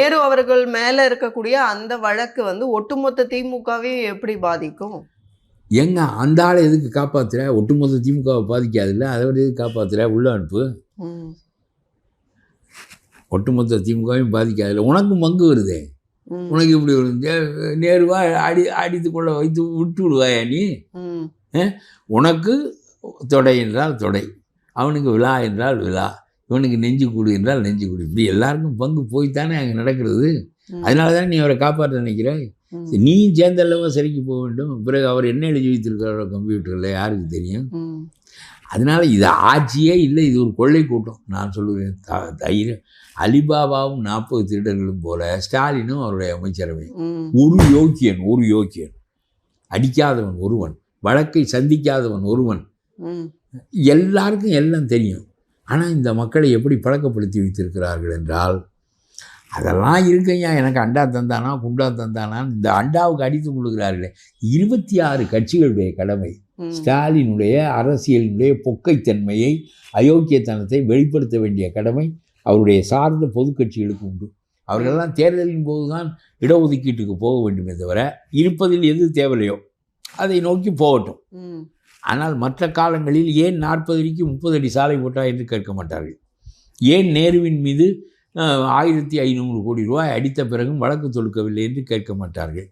நேரு அவர்கள் மேல இருக்கக்கூடிய அந்த வழக்கு வந்து ஒட்டுமொத்த திமுகவையும் எப்படி பாதிக்கும்? எங்க அந்த ஆளை எதுக்கு காப்பாத்துற? ஒட்டுமொத்த திமுகவை பாதிக்காதுல்ல, அதை விட எதுக்கு காப்பாத்துற? உள்ள அனுப்பு. ஒட்டுமொத்த திமுகவையும் பாதிக்காதுல்ல. உனக்கும் பங்கு வருதே. உனக்கு இப்படி நேருவா அடித்து கொள்ள வைத்து விட்டு விடுவாயா நீ? உனக்கு தொடை என்றால் தொடை, அவனுக்கு விழா என்றால் விழா, இவனுக்கு நெஞ்சு கூடு என்றால் நெஞ்சு கூடு, இப்படி எல்லாருக்கும் பங்கு போய்த்தானே அங்கே நடக்கிறது. அதனால தானே நீ அவரை காப்பாற்ற நினைக்கிறாய். நீயும் சேர்ந்தல்லவா சிறைக்கு போக வேண்டும். பிறகு அவர் என்ன எழுதி வைத்திருக்கிறாரோ கம்ப்யூட்டரில் யாருக்கு தெரியும்? அதனால இது ஆட்சியே இல்லை, இது ஒரு கொள்ளை கூட்டம். நான் சொல்லுவேன், தைரியம். அலிபாபாவும் 40 திருடர்களும் போல ஸ்டாலினும் அவருடைய அமைச்சரவை. ஒரு யோக்கியன், அடிக்காதவன் ஒருவன், வழக்கை சந்திக்காதவன் ஒருவன், எல்லாருக்கும் எல்லாம் தெரியும். ஆனால் இந்த மக்களை எப்படி பழக்கப்படுத்தி வைத்திருக்கிறார்கள் என்றால், அதெல்லாம் இருக்கையா, எனக்கு அண்டா தந்தானா குண்டா தந்தானான்னு இந்த அண்டாவுக்கு அடித்து கொள்கிறார்களே. 26 கட்சிகளுடைய கடமை ஸ்டாலினுடைய அரசியலினுடைய பொக்கைத்தன்மையை, அயோக்கியத்தனத்தை வெளிப்படுத்த வேண்டிய கடமை அவருடைய சார்ந்த பொது கட்சிகளுக்கு உண்டு. அவர்களெல்லாம் தேர்தலின் போது தான் இடஒதுக்கீட்டுக்கு போக வேண்டுமே தவிர, இருப்பதில் எது தேவையோ அதை நோக்கி போகட்டும். ஆனால் மற்ற காலங்களில் ஏன் 40 அடிக்கு 30 அடி சாலை போட்டா என்று கேட்க மாட்டார்கள். ஏன் நேருவின் மீது 1500 கோடி ரூபாய் அடித்த பிறகும் வழக்கு தொடுக்கவில்லை என்று கேட்க மாட்டார்கள்.